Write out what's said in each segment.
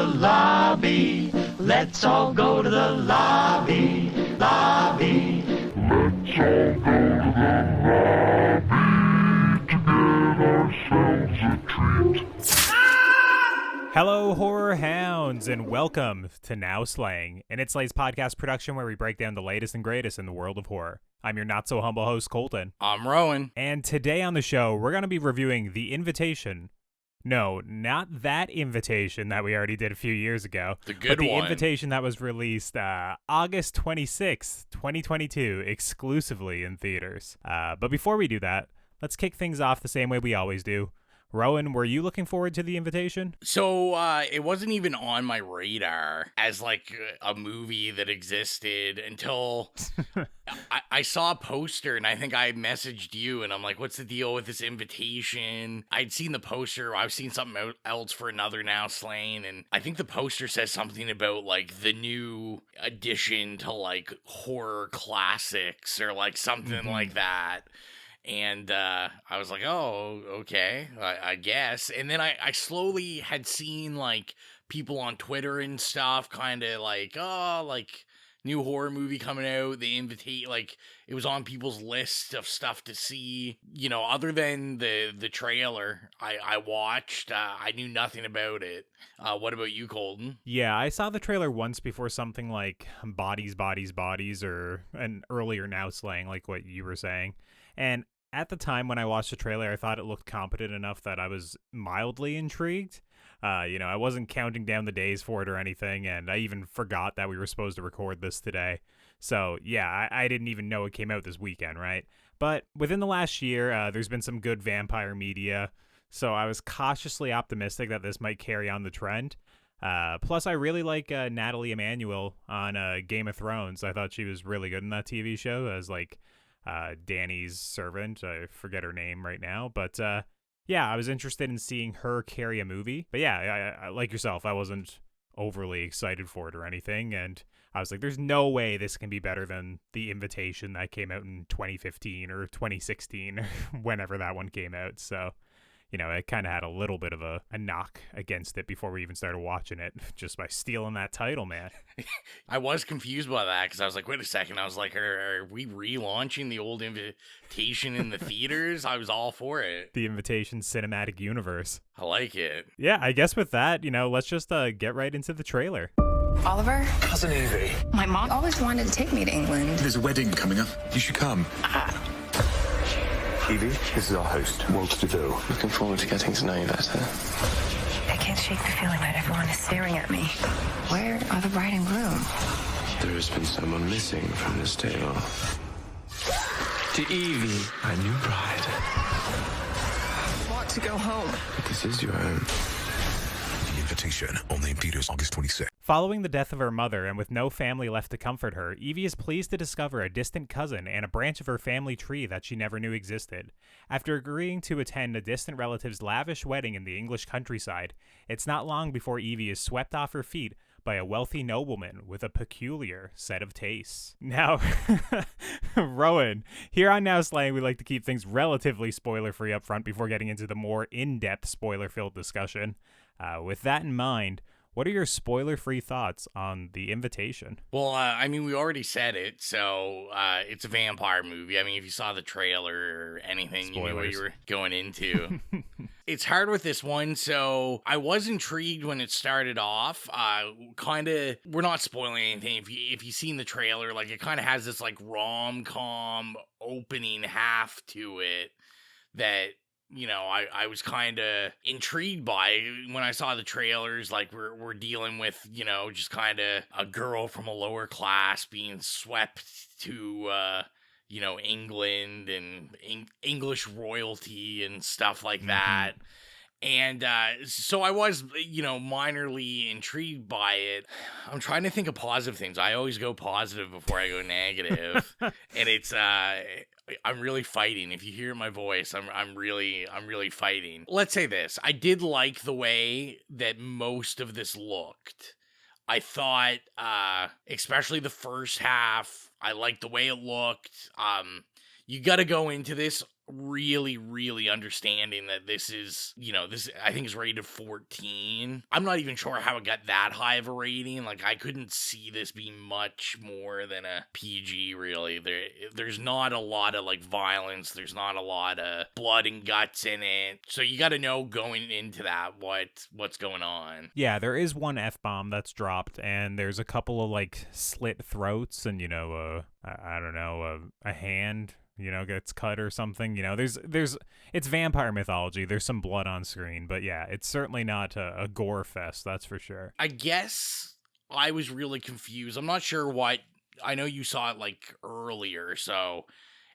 lobby. Let's all go to the lobby. Lobby. Let's all go to the lobby to get ourselves a treat. Hello, horror hounds, and welcome to Now Slaying, an It's Slay's podcast production where we break down the latest and greatest in the world of horror. I'm your not-so-humble host, Colton. I'm Rowan. And today on the show, we're going to be reviewing The Invitation. No, not that Invitation that we already did a few years ago. The good but the one. Invitation that was released August 26th, 2022, exclusively in theaters. But before we do that, let's kick things off the same way we always do. Rowan, were you looking forward to The Invitation? So, it wasn't even on my radar as, like, a movie that existed until I saw a poster, and I think I messaged you, and I'm like, what's the deal with this Invitation? I'd seen the poster, I've seen something else for another Now Slain, and I think the poster says something about, like, the new addition to, like, horror classics, or, like, something like that. And I was like, oh, okay, I guess. And then I slowly had seen, like, people on Twitter and stuff kind of like, oh, like, new horror movie coming out, the Invitation, like, it was on people's list of stuff to see. You know, other than the trailer I watched, I knew nothing about it. What about you, Colton? Yeah, I saw the trailer once before something like Bodies, Bodies, Bodies, or an earlier Now Slaying, like what you were saying. And at the time when I watched the trailer, I thought it looked competent enough that I was mildly intrigued. I wasn't counting down the days for it or anything, and I even forgot that we were supposed to record this today. So, yeah, I didn't even know it came out this weekend, right? But within the last year, there's been some good vampire media, so I was cautiously optimistic that this might carry on the trend. Plus, I really like Natalie Emmanuel on Game of Thrones. I thought she was really good in that TV show as, like, Dany's servant. I forget her name right now, but yeah, I was interested in seeing her carry a movie. But yeah, I like yourself, I wasn't overly excited for it or anything, and I was like, there's no way this can be better than The Invitation that came out in 2015 or 2016, whenever that one came out. So, you know, it kind of had a little bit of a knock against it before we even started watching it, just by stealing that title, man. I was confused by that, because I was like, wait a second. I was like, are we relaunching the old Invitation in the theaters? I was all for it. The Invitation cinematic universe. I like it. Yeah, I guess with that, let's just get right into the trailer. Oliver? Cousin Evie. My mom always wanted to take me to England. There's a wedding coming up. You should come. Evie, this is our host, Walt. Looking forward to getting to know you better. I can't shake the feeling that everyone is staring at me. Where are the bride and groom? There has been someone missing from this table. To Evie, my new bride. I want to go home. But this is your home. The Invitation, only in theaters August 26th. Following the death of her mother and with no family left to comfort her, Evie is pleased to discover a distant cousin and a branch of her family tree that she never knew existed. After agreeing to attend a distant relative's lavish wedding in the English countryside, it's not long before Evie is swept off her feet by a wealthy nobleman with a peculiar set of tastes. Now, Rowan, here on Now Slaying, we like to keep things relatively spoiler-free up front before getting into the more in-depth spoiler-filled discussion. With that in mind, what are your spoiler-free thoughts on The Invitation? Well, I mean, we already said it, so it's a vampire movie. I mean, if you saw the trailer or anything, Spoilers. You knew what you were going into. It's hard with this one, so I was intrigued when it started off. We're not spoiling anything. If you've seen the trailer, like, it kind of has this, like, rom-com opening half to it that, I was kind of intrigued by when I saw the trailers. Like, we're dealing with, just kind of a girl from a lower class being swept to, England and English royalty and stuff like that. And so I was, minorly intrigued by it. I'm trying to think of positive things. I always go positive before I go negative. And it's, I'm really fighting. If you hear my voice, I'm really fighting. Let's say this. I did like the way that most of this looked. I thought, especially the first half, I liked the way it looked. You got to go into this really, really understanding that this is, this I think is rated 14. I'm not even sure how it got that high of a rating. Like, I couldn't see this being much more than a PG, really. There's not a lot of, like, violence. There's not a lot of blood and guts in it. So you got to know going into that what's going on. Yeah, there is one F-bomb that's dropped, and there's a couple of, like, slit throats and, I don't know, a hand, gets cut or something. It's vampire mythology. There's some blood on screen, but yeah, it's certainly not a gore fest, that's for sure. I guess I was really confused. I'm not sure what, I know you saw it, like, earlier, so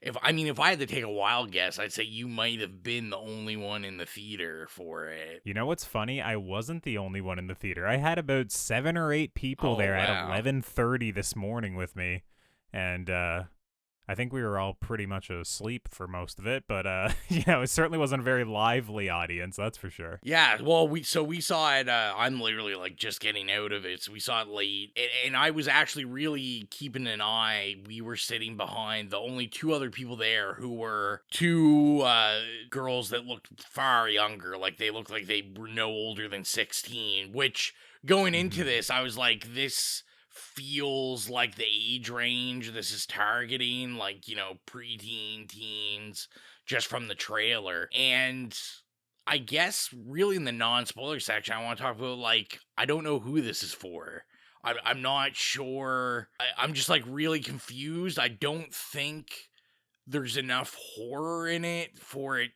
if I had to take a wild guess, I'd say you might have been the only one in the theater for it. You know what's funny? I wasn't the only one in the theater. I had about 7 or 8 people there at 11:30 this morning with me, and I think we were all pretty much asleep for most of it, but it certainly wasn't a very lively audience, that's for sure. Yeah, well, we saw it. I'm literally like just getting out of it, so we saw it late, and I was actually really keeping an eye. We were sitting behind the only 2 other people there, who were 2 girls that looked far younger. Like, they looked like they were no older than 16. Which, going into this, I was like, this feels like the age range this is targeting, like, preteen, teens, just from the trailer. And I guess really in the non-spoiler section, I want to talk about, like, I don't know who this is for. I'm not sure. I'm just, like, really confused. I don't think there's enough horror in it for it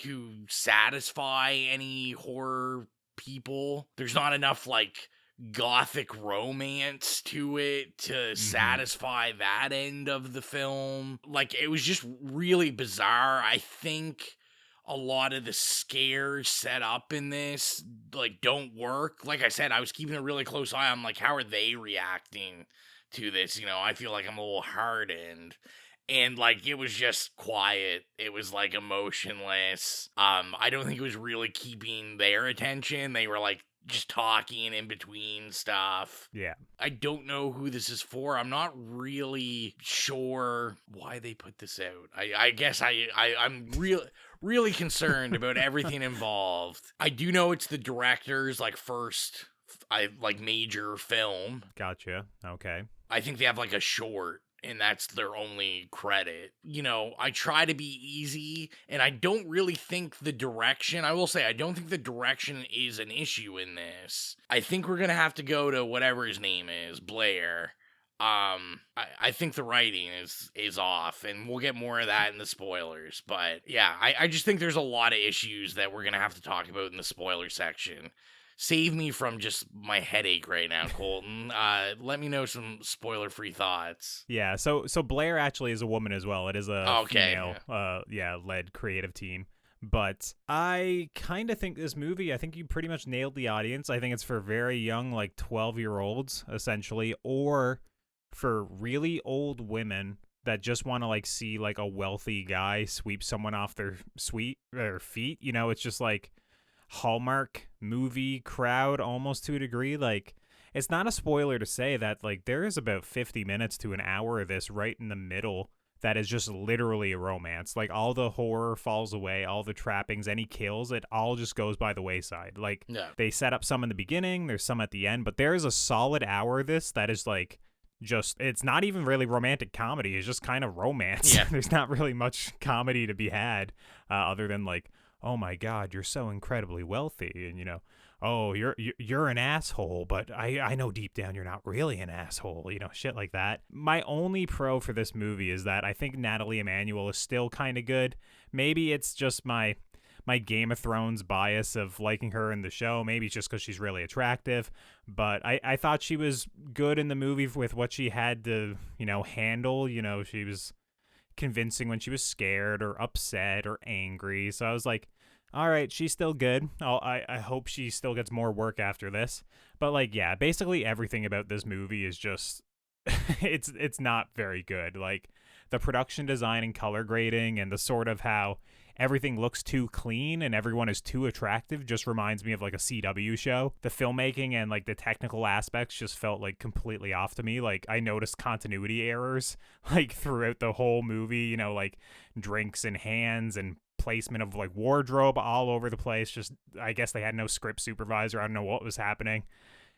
to satisfy any horror people. There's not enough, like, gothic romance to it to satisfy that end of the film. Like, it was just really bizarre. I think a lot of the scares set up in this, like, don't work. Like I said, I was keeping a really close eye on, like, how are they reacting to this? I feel like I'm a little hardened. And, like, it was just quiet. It was, like, emotionless. I don't think it was really keeping their attention. They were, like, just talking in between stuff. Yeah. I don't know who this is for. I'm not really sure why they put this out. I guess I'm really concerned about everything involved. I do know it's the director's, like, first, major film. Gotcha. Okay. I think they have, like, a short, and that's their only credit. I try to be easy, and I don't really think the direction, I will say, I don't think the direction is an issue in this. I think we're going to have to go to whatever his name is, Blair. I think the writing is off, and we'll get more of that in the spoilers. But yeah, I just think there's a lot of issues that we're going to have to talk about in the spoiler section. Save me from just my headache right now, Colton. Let me know some spoiler-free thoughts. Yeah, so Blair actually is a woman as well. It is a female, led creative team. But I kind of think this movie, I think you pretty much nailed the audience. I think it's for very young, like 12-year-olds, essentially, or for really old women that just want to, like, see, like, a wealthy guy sweep someone off their feet. It's just like Hallmark movie crowd almost to a degree. Like, it's not a spoiler to say that, like, there is about 50 minutes to an hour of this right in the middle that is just literally a romance. Like, all the horror falls away, all the trappings, any kills, it all just goes by the wayside. Like, They set up some in the beginning, there's some at the end, but there is a solid hour of this that is, like, just, it's not even really romantic comedy, it's just kind of romance. Yeah. There's not really much comedy to be had other than, like, oh my God, you're so incredibly wealthy, and oh, you're an asshole, but I know deep down you're not really an asshole, shit like that. My only pro for this movie is that I think Natalie Emmanuel is still kind of good. Maybe it's just my Game of Thrones bias of liking her in the show. Maybe it's just because she's really attractive, but I thought she was good in the movie with what she had to, handle. She was convincing when she was scared or upset or angry. So I was like, all right, she's still good. I hope she still gets more work after this. But, like, yeah, basically everything about this movie is just it's not very good. Like, the production design and color grading and the sort of how everything looks too clean and everyone is too attractive just reminds me of like a CW show. The filmmaking and like the technical aspects just felt like completely off to me. Like I noticed continuity errors like throughout the whole movie, you know, like drinks in hands and placement of like wardrobe all over the place. Just, I guess they had no script supervisor. I don't know what was happening.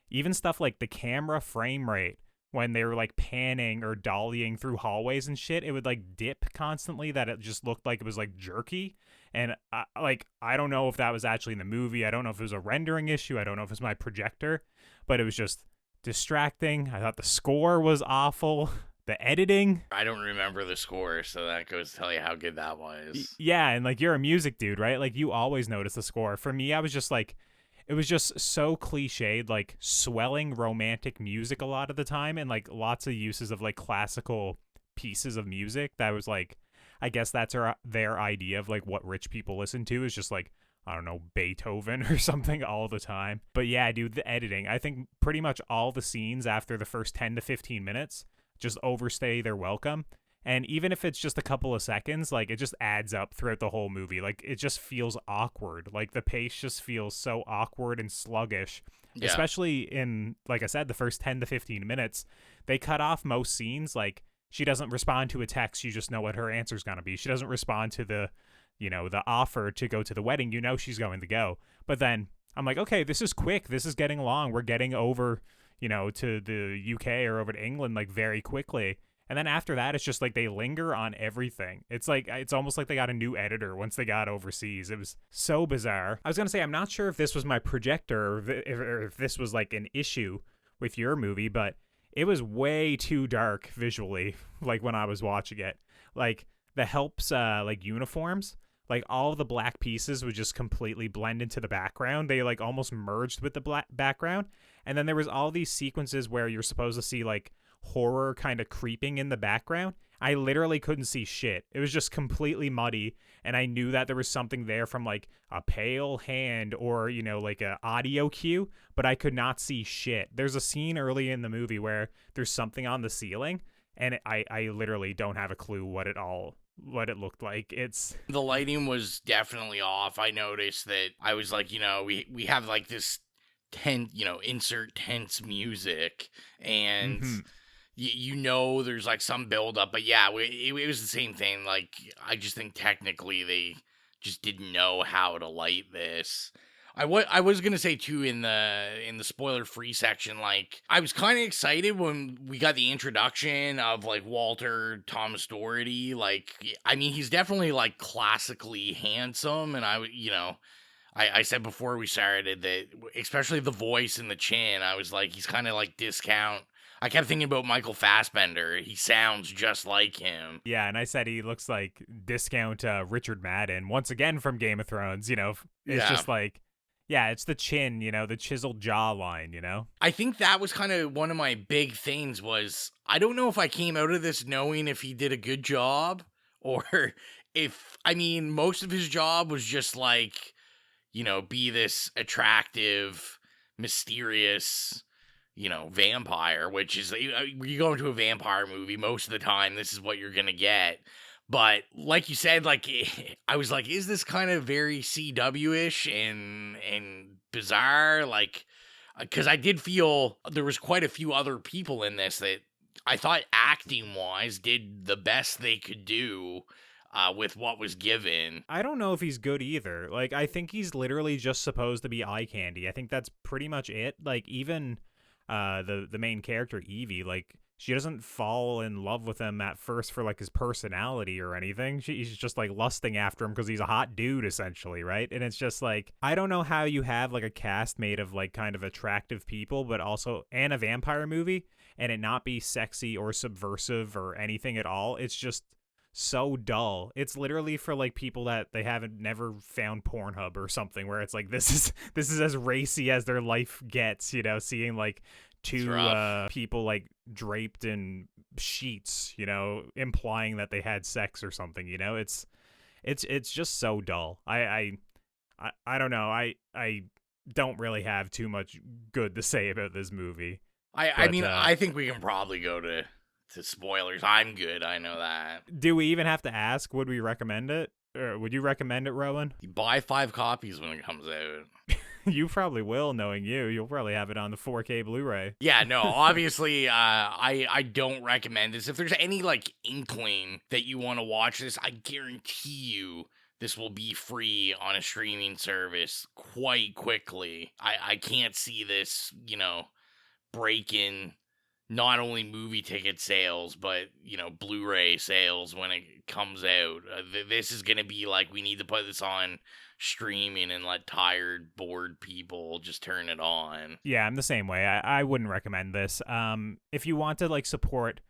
Even stuff like the camera frame rate when they were like panning or dollying through hallways and shit, it would like dip constantly, that it just looked like it was like jerky. And I don't know if that was actually in the movie. I don't know if it was a rendering issue. I don't know if it was my projector, but it was just distracting. I thought the score was awful. The editing. I don't remember the score, so that goes to tell you how good that was. Yeah, and like you're a music dude, right? Like you always notice the score. For me, I was just like, it was just so cliched, like swelling romantic music a lot of the time, and like lots of uses of like classical pieces of music that was like, I guess that's their idea of like what rich people listen to is just like, I don't know, Beethoven or something all the time. But yeah, dude, the editing, I think pretty much all the scenes after the first 10 to 15 minutes just overstay their welcome. And even if it's just a couple of seconds, like it just adds up throughout the whole movie. Like it just feels awkward. Like the pace just feels so awkward and sluggish, especially in, like I said, the first 10 to 15 minutes. They cut off most scenes. Like she doesn't respond to a text. You just know what her answer's going to be. She doesn't respond to the, you know, the offer to go to the wedding. You know, she's going to go. But then I'm like, okay, this is quick. This is getting along. We're getting over, you know, to the UK or over to England like very quickly. And then after that, it's just like they linger on everything. It's like, it's almost like they got a new editor once they got overseas. It was so bizarre. I was going to say, I'm not sure if this was my projector or if this was like an issue with your movie, but it was way too dark visually, like when I was watching it. Like the helps, like uniforms, like all the black pieces would just completely blend into the background. They like almost merged with the black background. And then there was all these sequences where you're supposed to see like horror kind of creeping in the background. I literally couldn't see shit. It was just completely muddy, and I knew that there was something there from like a pale hand or, you know, like a audio cue, but I could not see shit. There's a scene early in the movie where there's something on the ceiling, and I literally don't have a clue what it looked like. It's, the lighting was definitely off. I noticed that. I was like, you know, we have like this tense, you know, insert tense music, and you know there's like some build up, but yeah, it was the same thing. Like I just think technically they just didn't know how to light this. I was gonna say too, in the spoiler free section, like I was kind of excited when we got the introduction of like Walter Thomas Doherty. Like, I mean, he's definitely like classically handsome, and I said before we started that, especially the voice and the chin, I was like, he's kind of like discount. I kept thinking about Michael Fassbender. He sounds just like him. Yeah, and I said he looks like discount Richard Madden, once again from Game of Thrones, you know. It's just like, yeah, it's the chin, you know, the chiseled jawline, you know. I think that was kind of one of my big things was, I don't know if I came out of this knowing if he did a good job, or if, I mean, most of his job was just like, you know, be this attractive, mysterious, you know, vampire, which is, you go into a vampire movie, most of the time, this is what you're gonna get. But like you said, like, I was like, is this kind of very CW-ish and bizarre? Like, because I did feel there was quite a few other people in this that I thought acting-wise did the best they could do with what was given. I don't know if he's good either. Like, I think he's literally just supposed to be eye candy. I think that's pretty much it. Like, even the main character, Evie, like, she doesn't fall in love with him at first for like his personality or anything. She's just like lusting after him because he's a hot dude, essentially, right? And it's just like, I don't know how you have like a cast made of like kind of attractive people, but also, and a vampire movie, and it not be sexy or subversive or anything at all. It's just so dull. It's literally for like people that they haven't never found Pornhub or something, where it's like, this is as racy as their life gets, you know, seeing like two people like draped in sheets, you know, implying that they had sex or something, you know. It's just so dull. I don't know. I don't really have too much good to say about this movie. I mean, I think we can probably go to spoilers. I'm good, I know that. Do we even have to ask? Would we recommend it? Would you recommend it, Rowan? You buy 5 copies when it comes out. You probably will, knowing you. You'll probably have it on the 4K Blu-ray. Yeah, no, obviously, I don't recommend this. If there's any, like, inkling that you want to watch this, I guarantee you this will be free on a streaming service quite quickly. I can't see this, breaking not only movie ticket sales, but, Blu-ray sales when it comes out. This is going to be like, we need to put this on streaming and let tired, bored people just turn it on. Yeah, I'm the same way. I wouldn't recommend this. If you want to like support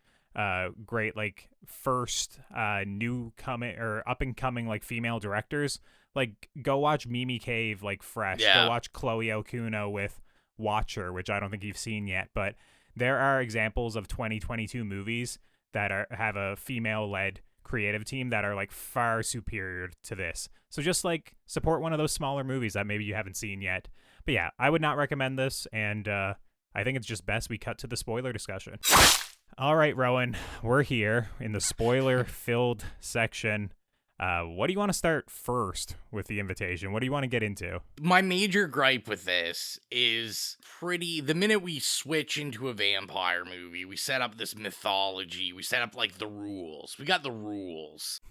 great like first new coming or up and coming like female directors, like go watch Mimi Cave like fresh. Yeah. Go watch Chloe Okuno with Watcher, which I don't think you've seen yet, but there are examples of 2022 movies that have a female led creative team that are like far superior to this. So just like support one of those smaller movies that maybe you haven't seen yet. But yeah, I would not recommend this, and I think it's just best we cut to the spoiler discussion. All right, Rowan, we're here in the spoiler-filled section. What do you want to start first with the invitation? What do you want to get into? My major gripe with this is the minute we switch into a vampire movie, we set up this mythology, we set up like the rules. We got the rules.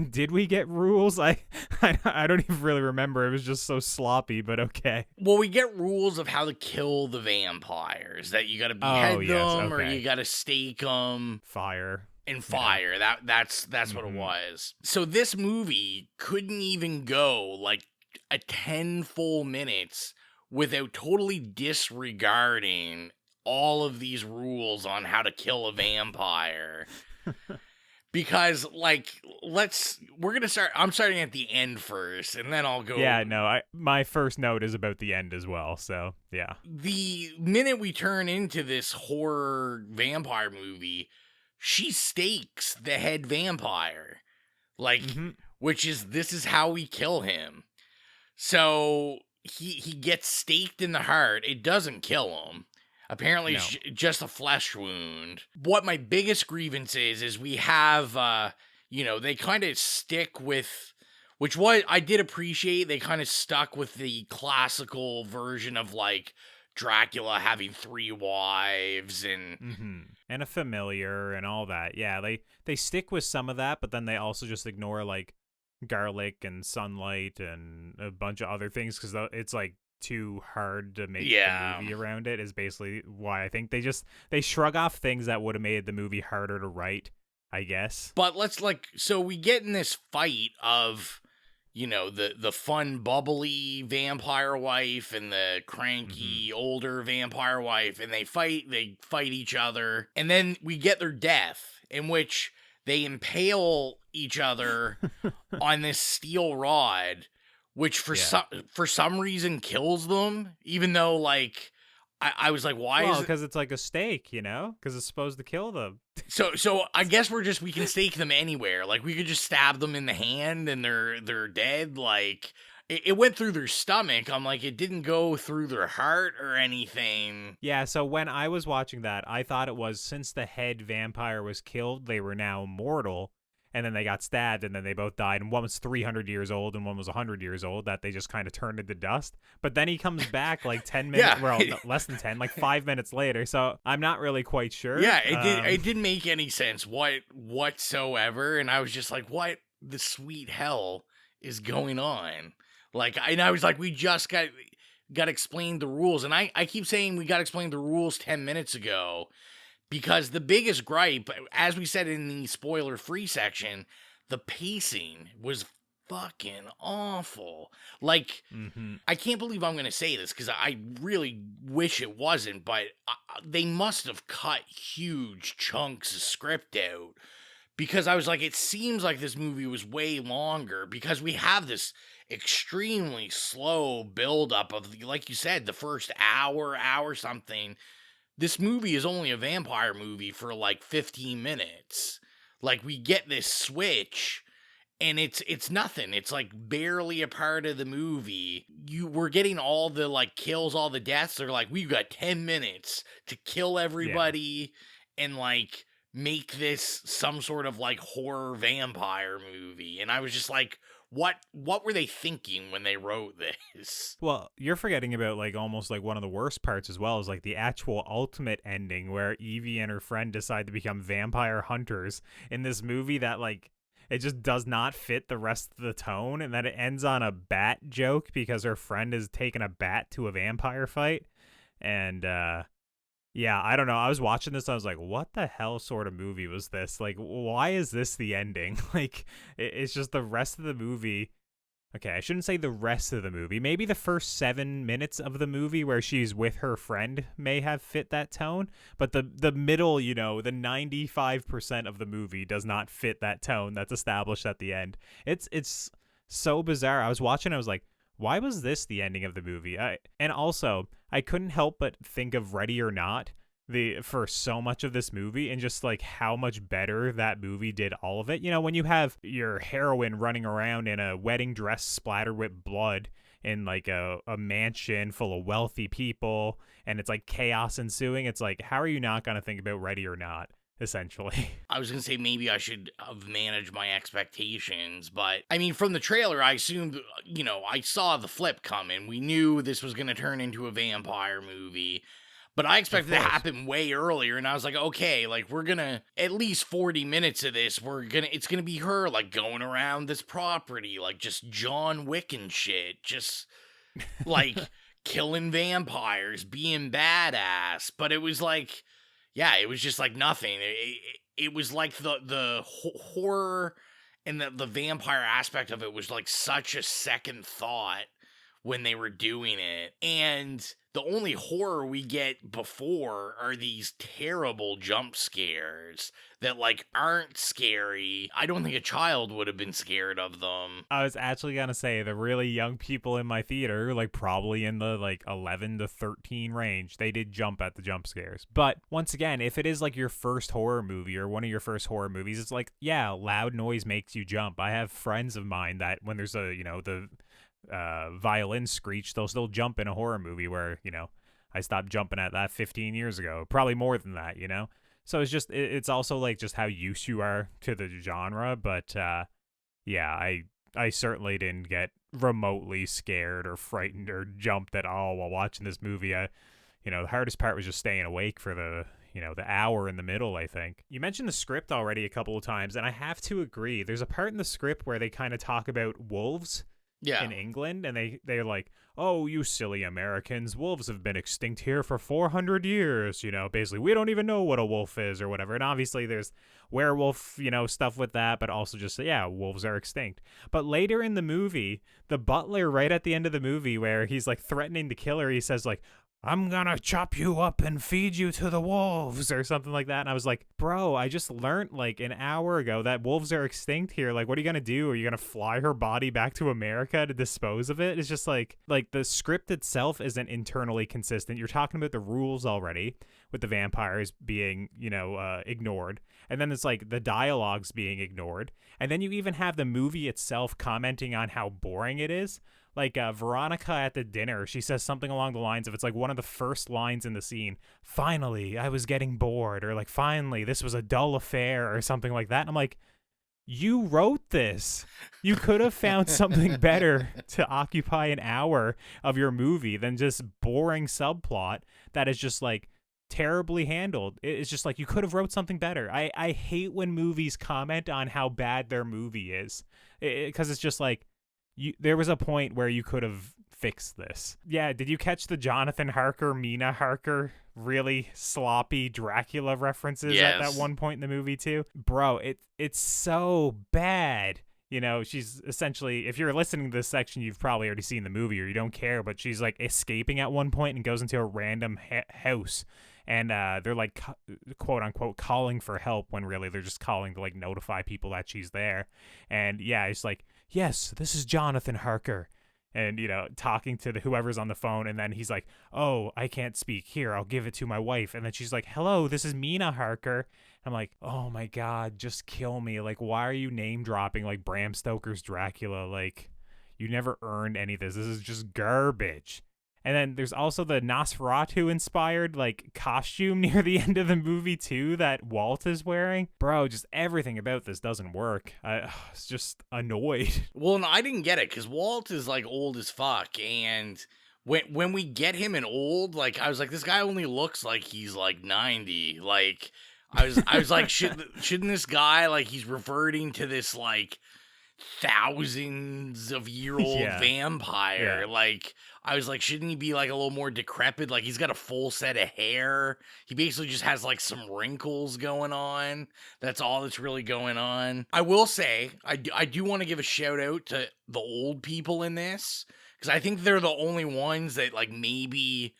Did we get rules? I don't even really remember. It was just so sloppy, but okay. Well, we get rules of how to kill the vampires, that you got to behead them or you got to stake them. Fire. And fire. Yeah. That's what it was. So this movie couldn't even go like a 10 full minutes without totally disregarding all of these rules on how to kill a vampire. Because I'm starting at the end first and then I'll go. Yeah, no, my first note is about the end as well. So yeah. The minute we turn into this horror vampire movie, she stakes the head vampire, this is how we kill him. So he gets staked in the heart. It doesn't kill him. Apparently, It's just a flesh wound. What my biggest grievance is we have, they kind of stick with, I did appreciate, they kind of stuck with the classical version of, like, Dracula having 3 wives and a familiar and all that. Yeah, they stick with some of that, but then they also just ignore like garlic and sunlight and a bunch of other things because it's like too hard to make the movie around it is basically why I think they shrug off things that would have made the movie harder to write, I guess. But so we get in this fight of the fun, bubbly vampire wife and the cranky, older vampire wife, and they fight each other, and then we get their death, in which they impale each other on this steel rod, which for some reason kills them, even though, like, I was like, why is it? Because it's like a stake, because it's supposed to kill them. So I guess we can stake them anywhere. Like, we could just stab them in the hand and they're dead. Like, it went through their stomach. I'm like, it didn't go through their heart or anything. Yeah, so when I was watching that, I thought it was since the head vampire was killed, they were now mortal. And then they got stabbed, and then they both died. And one was 300 years old, and one was 100 years old, that they just kind of turned into dust. But then he comes back like 10 minutes, well, no, less than 10, like 5 minutes later. So I'm not really quite sure. Yeah, it didn't make any sense whatsoever. And I was just like, what the sweet hell is going on? Like, and I was like, we just got explained the rules. And I keep saying we got explained the rules 10 minutes ago. Because the biggest gripe, as we said in the spoiler-free section, the pacing was fucking awful. Like, I can't believe I'm going to say this, because I really wish it wasn't, but they must have cut huge chunks of script out. Because I was like, it seems like this movie was way longer, because we have this extremely slow buildup of, like you said, the first hour something. This movie is only a vampire movie for like 15 minutes. Like, we get this switch and it's nothing. It's like barely a part of the movie. We're getting all the like kills, all the deaths. They're like, we've got 10 minutes to kill everybody and like make this some sort of like horror vampire movie. And I was just like, what were they thinking when they wrote this? Well, you're forgetting about like almost like one of the worst parts as well, is like the actual ultimate ending where Evie and her friend decide to become vampire hunters in this movie that like it just does not fit the rest of the tone, and that it ends on a bat joke because her friend has taken a bat to a vampire fight. And yeah, I don't know. I was watching this, I was like, what the hell sort of movie was this? Like, why is this the ending? Like, it's just the rest of the movie. Okay, I shouldn't say the rest of the movie. Maybe the first 7 minutes of the movie where she's with her friend may have fit that tone, but the middle, you know, the 95% of the movie does not fit that tone that's established at the end. It's so bizarre. I was watching, I was like, why was this the ending of the movie? And also, I couldn't help but think of Ready or Not for so much of this movie, and just like how much better that movie did all of it. You know, when you have your heroine running around in a wedding dress splattered with blood in like a mansion full of wealthy people, and it's like chaos ensuing, it's like, how are you not going to think about Ready or Not? Essentially. I was going to say maybe I should have managed my expectations, but I mean, from the trailer, I assumed, you know, I saw the flip coming. We knew this was going to turn into a vampire movie, but I expected it to happen way earlier, and I was like, okay, like, we're going to, at least 40 minutes of this, it's going to be her, like, going around this property, like, just John Wick and shit, just, like, killing vampires, being badass, but it was like, yeah, it was just like nothing. It was like the horror and the vampire aspect of it was like such a second thought when they were doing it. And the only horror we get before are these terrible jump scares that like aren't scary. I don't think a child would have been scared of them. I was actually gonna say the really young people in my theater, like probably in the like 11 to 13 range, they did jump at the jump scares. But once again, if it is like your first horror movie or one of your first horror movies, it's like, yeah, loud noise makes you jump. I have friends of mine that when there's a, you know, the violin screech, they'll still jump in a horror movie, where, you know, I stopped jumping at that 15 years ago, probably more than that, you know. So it's just it's also like just how used you are to the genre. But yeah, I certainly didn't get remotely scared or frightened or jumped at all while watching this movie. You know, the hardest part was just staying awake for the, you know, the hour in the middle, I think. You mentioned the script already a couple of times, and I have to agree. There's a part in the script where they kind of talk about wolves. Yeah. In England, and they're like, oh, you silly Americans, wolves have been extinct here for 400 years, you know, basically we don't even know what a wolf is or whatever. And obviously there's werewolf, you know, stuff with that, but also just, yeah, wolves are extinct. But later in the movie, the butler, right at the end of the movie, where he's like threatening to kill her, he says like, I'm gonna chop you up and feed you to the wolves or something like that. And I was like, bro, I just learned like an hour ago that wolves are extinct here. Like, what are you gonna do? Are you gonna fly her body back to America to dispose of it? It's just like the script itself isn't internally consistent. You're talking about the rules already with the vampires being, you know, ignored. And then it's like the dialogues being ignored. And then you even have the movie itself commenting on how boring it is. Like Veronica at the dinner, she says something along the lines of, it's like one of the first lines in the scene, finally, I was getting bored, or like, finally, this was a dull affair, or something like that. And I'm like, you wrote this. You could have found something better to occupy an hour of your movie than just boring subplot that is just like terribly handled. It's just like, you could have wrote something better. I hate when movies comment on how bad their movie is, because it's just like, there was a point where you could have fixed this. Yeah, did you catch the Jonathan Harker, Mina Harker, really sloppy Dracula references at that one point in the movie too? Bro, it's so bad. You know, she's essentially, if you're listening to this section, you've probably already seen the movie or you don't care, but she's like escaping at one point and goes into a random house. And they're like, quote unquote, calling for help when really they're just calling to like notify people that she's there. And yeah, it's like, yes, this is Jonathan Harker. And, you know, talking to whoever's on the phone. And then he's like, oh, I can't speak. Here, I'll give it to my wife. And then she's like, hello, this is Mina Harker. I'm like, oh my God, just kill me. Like, why are you name dropping like Bram Stoker's Dracula? Like, you never earned any of this. This is just garbage. And then there's also the Nosferatu-inspired, like, costume near the end of the movie, too, that Walt is wearing. Bro, just everything about this doesn't work. I was just annoyed. Well, no, I didn't get it, because Walt is, like, old as fuck, and when we get him in old, like, I was like, this guy only looks like he's, like, 90. Like, I was like, shouldn't this guy, like, he's reverting to this, like, thousands of year old vampire. Like, I was like, shouldn't he be like a little more decrepit? Like, he's got a full set of hair. He basically just has like some wrinkles going on. That's all that's really going on. I will say, I do want to give a shout out to the old people in this, because I think they're the only ones that like maybe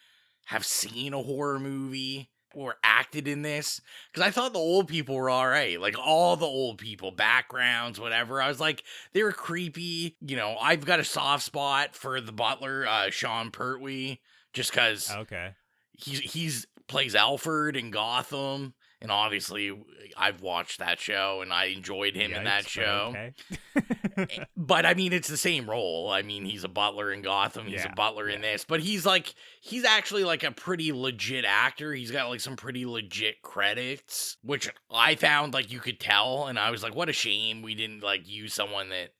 have seen a horror movie or acted in this, because I thought the old people were all right. Like, all the old people, backgrounds, whatever. I was like, they were creepy. You know, I've got a soft spot for the butler, Sean Pertwee, just because he's plays Alfred in Gotham, and obviously I've watched that show and I enjoyed him in that show. But I mean, it's the same role. I mean, he's a butler in Gotham, he's a butler in this, but he's actually like a pretty legit actor. He's got like some pretty legit credits, which I found like you could tell, and I was like, what a shame we didn't like use someone that,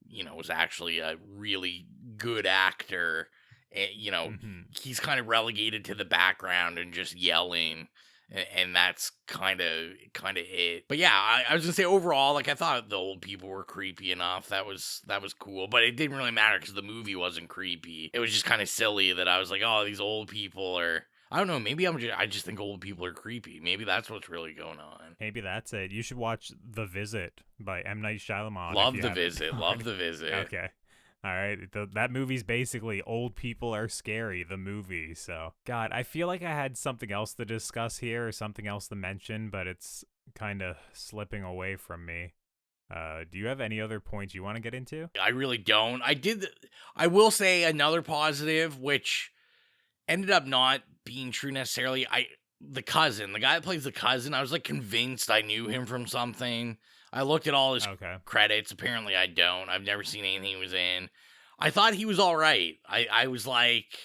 you know, was actually a really good actor. You know, he's kind of relegated to the background and just yelling, and that's kind of it. But yeah, I was gonna say overall, like, I thought the old people were creepy enough. That was cool, but it didn't really matter because the movie wasn't creepy. It was just kind of silly that I was like, oh, these old people are. I don't know. Maybe I just think old people are creepy. Maybe that's what's really going on. Maybe that's it. You should watch The Visit by M. Night Shyamalan. Love The Visit. Love The Visit. Okay. All right, that movie's basically Old People Are Scary, the movie. So, God, I feel like I had something else to discuss here or something else to mention, but it's kind of slipping away from me. Do you have any other points you want to get into? I really don't. I will say another positive, which ended up not being true necessarily. The cousin, the guy that plays the cousin, I was like convinced I knew him from something. I looked at all his credits. Apparently I don't. I've never seen anything he was in. I thought he was all right. I was like,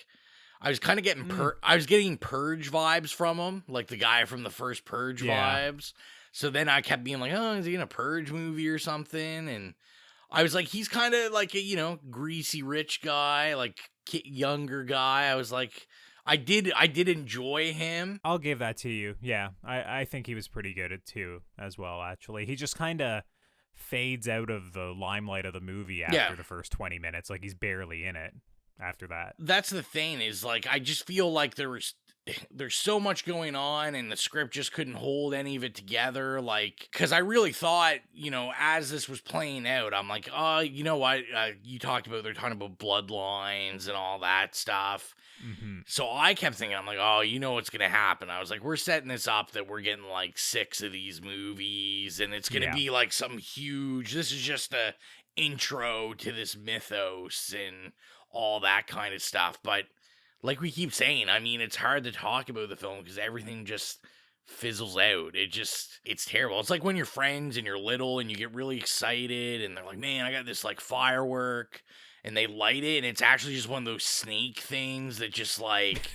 I was kind of getting, I was getting Purge vibes from him, like the guy from the first Purge vibes. So then I kept being like, oh, is he in a Purge movie or something? And I was like, he's kind of like a, you know, greasy rich guy, like younger guy. I was like, I did enjoy him. I'll give that to you. Yeah, I think he was pretty good at too as well, actually. He just kind of fades out of the limelight of the movie after the first 20 minutes. Like, he's barely in it after that. That's the thing, is like, I just feel like there's so much going on and the script just couldn't hold any of it together. Like, because I really thought, you know, as this was playing out, I'm like, oh, you know what? You talked about, they're talking about bloodlines and all that stuff. So I kept thinking, I'm like, oh, you know what's going to happen. I was like, we're setting this up that we're getting like 6 of these movies and it's going to be like some huge, this is just a intro to this mythos and all that kind of stuff. But like we keep saying, I mean, it's hard to talk about the film because everything just fizzles out. It's terrible. It's like when you're friends and you're little and you get really excited and they're like, man, I got this like firework, and they light it and it's actually just one of those snake things that just like,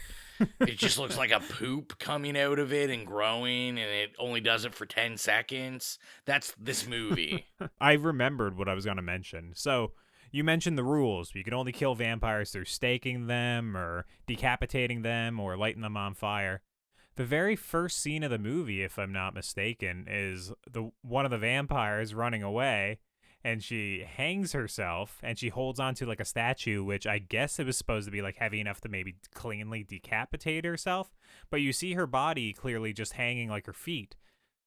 it just looks like a poop coming out of it and growing, and it only does it for 10 seconds. That's this movie. I remembered what I was going to mention. So, you mentioned the rules. You can only kill vampires through staking them or decapitating them or lighting them on fire. The very first scene of the movie, if I'm not mistaken, is one of the vampires running away, and she hangs herself and she holds onto like a statue, which I guess it was supposed to be like heavy enough to maybe cleanly decapitate herself. But you see her body clearly just hanging like her feet.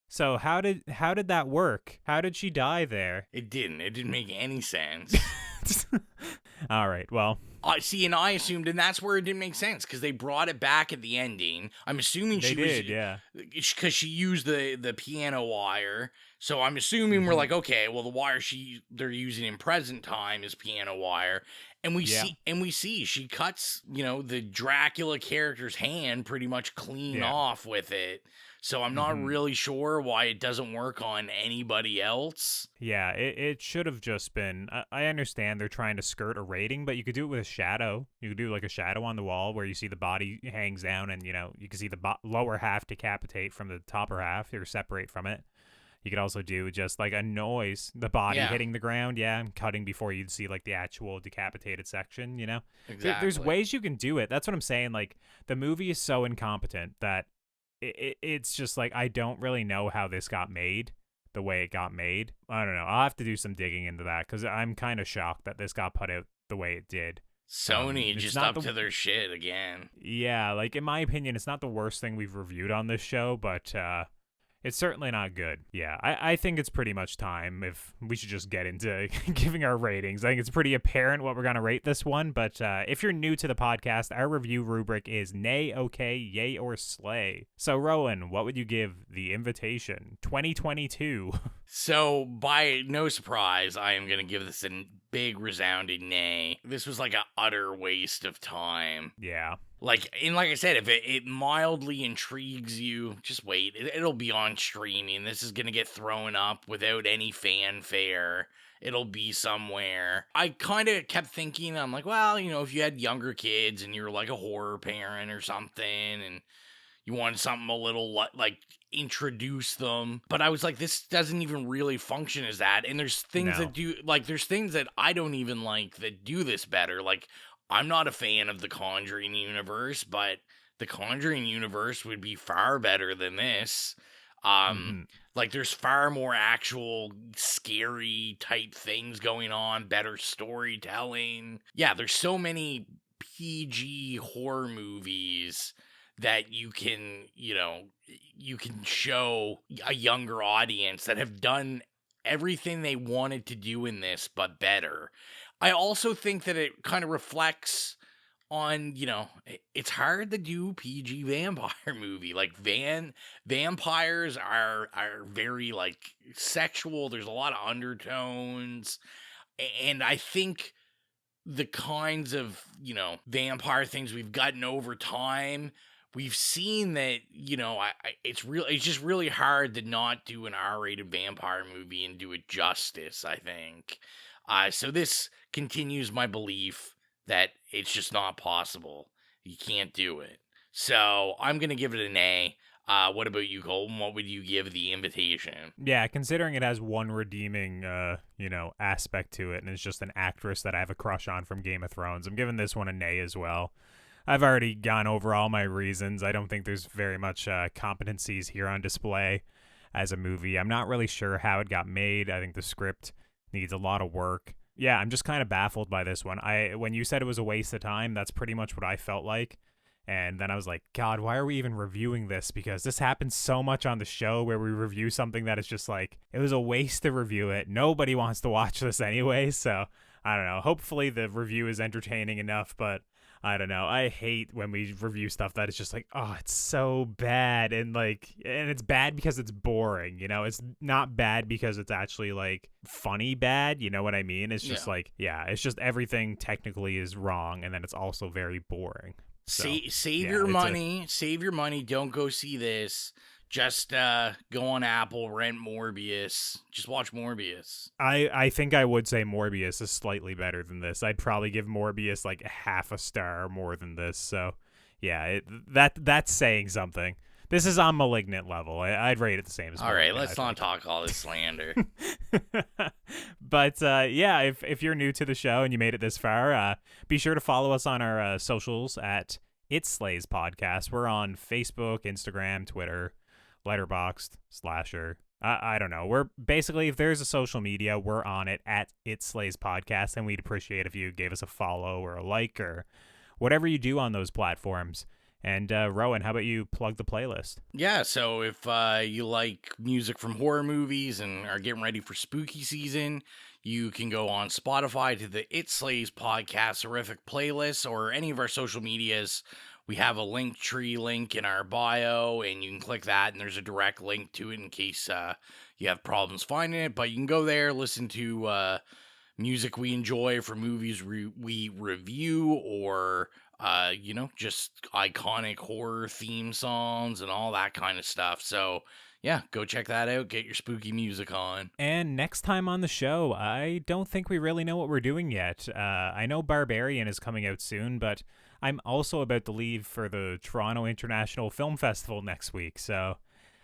So how did that work? How did she die there? It didn't make any sense. All right, well. See, and I assumed, and that's where it didn't make sense, because they brought it back at the ending. I'm assuming because she used the piano wire. So I'm assuming we're like, okay, well, the wire they're using in present time is piano wire. And we see she cuts, the Dracula character's hand pretty much clean off with it. So I'm not really sure why it doesn't work on anybody else. Yeah, it should have just been. I understand they're trying to skirt a rating, but you could do it with a shadow. You could do like a shadow on the wall where you see the body hangs down, and you can see the lower half decapitate from the topper half or separate from it. You could also do just like a noise, the body hitting the ground, and cutting before you'd see like the actual decapitated section, Exactly. There's ways you can do it. That's what I'm saying. Like, the movie is so incompetent that it's just like, I don't really know how this got made the way it got made. I don't know. I'll have to do some digging into that because I'm kind of shocked that this got put out the way it did. Sony just up to their shit again. Yeah, like, in my opinion, it's not the worst thing we've reviewed on this show, but it's certainly not good. Yeah, I think it's pretty much time if we should just get into giving our ratings. I think it's pretty apparent what we're going to rate this one, but if you're new to the podcast, our review rubric is nay, okay, yay, or slay. So, Rowan, what would you give The Invitation 2022? So, by no surprise, I am going to give this a big resounding nay. This was like an utter waste of time. Yeah. Like I said, if it mildly intrigues you, just wait. It'll be on streaming. This is going to get thrown up without any fanfare. It'll be somewhere. I kind of kept thinking, I'm like, well, if you had younger kids and you're like a horror parent or something and you wanted something a little like introduce them. But I was like, this doesn't even really function as that. And there's things that do, like, there's things that I don't even like that do this better. Like, I'm not a fan of the Conjuring universe, but the Conjuring universe would be far better than this. Like, there's far more actual scary type things going on, better storytelling. Yeah, there's so many PG horror movies that you can show a younger audience that have done everything they wanted to do in this, but better. I also think that it kind of reflects on, it's hard to do PG vampire movie. Like, vampires are very, like, sexual. There's a lot of undertones. And I think the kinds of, vampire things we've gotten over time, we've seen that, it's just really hard to not do an R-rated vampire movie and do it justice, I think. So this continues my belief that it's just not possible. You can't do it. So I'm going to give it an A. What about you, Colton? What would you give The Invitation? Yeah, considering it has one redeeming, aspect to it, and it's just an actress that I have a crush on from Game of Thrones, I'm giving this one an A as well. I've already gone over all my reasons. I don't think there's very much competencies here on display as a movie. I'm not really sure how it got made. I think the script needs a lot of work. Yeah, I'm just kind of baffled by this one. When you said it was a waste of time, that's pretty much what I felt like. And then I was like, God, why are we even reviewing this? Because this happens so much on the show where we review something that is just like, it was a waste to review it. Nobody wants to watch this anyway. So I don't know. Hopefully the review is entertaining enough, but I don't know. I hate when we review stuff that is just like, oh, it's so bad. And it's bad because it's boring. It's not bad because it's actually like funny bad. You know what I mean? It's just it's just everything technically is wrong. And then it's also very boring. So, save your money. Save your money. Don't go see this. Just go on Apple, rent Morbius. Just watch Morbius. I think I would say Morbius is slightly better than this. I'd probably give Morbius like half a star more than this. So, yeah, that's saying something. This is on Malignant level. I'd rate it the same as all Malignant, right, let's not talk all this slander. But, if you're new to the show and you made it this far, be sure to follow us on our socials at It Slays Podcast. We're on Facebook, Instagram, Twitter, Letterboxd, Slasher. I don't know. We're basically, if there's a social media, we're on it at It Slays Podcast, and we'd appreciate if you gave us a follow or a like or whatever you do on those platforms. And Rowan, how about you plug the playlist? Yeah, so if you like music from horror movies and are getting ready for spooky season, you can go on Spotify to the It Slays Podcast Horrific Playlist or any of our social medias. We have a Linktree link in our bio, and you can click that, and there's a direct link to it in case you have problems finding it. But you can go there, listen to music we enjoy, for movies we review, or just iconic horror theme songs and all that kind of stuff. So yeah, go check that out. Get your spooky music on. And next time on the show, I don't think we really know what we're doing yet. I know Barbarian is coming out soon, but I'm also about to leave for the Toronto International Film Festival next week, so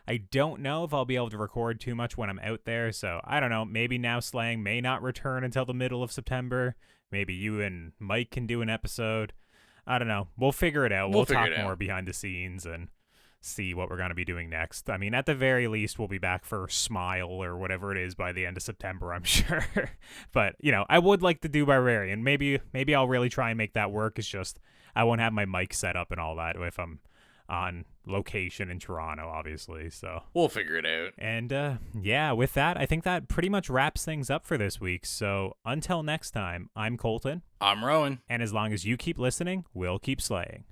I don't know if I'll be able to record too much when I'm out there. So I don't know, maybe Now Slang may not return until the middle of September. Maybe you and Mike can do an episode. I don't know. We'll figure it out. We'll talk more behind the scenes and see what we're going to be doing next. I mean, at the very least, we'll be back for Smile or whatever it is by the end of September, I'm sure. But, I would like to do Barbarian. Maybe I'll really try and make that work. It's just I won't have my mic set up and all that if I'm on location in Toronto, obviously. So we'll figure it out. And with that, I think that pretty much wraps things up for this week. So until next time, I'm Colton. I'm Rowan. And as long as you keep listening, we'll keep slaying.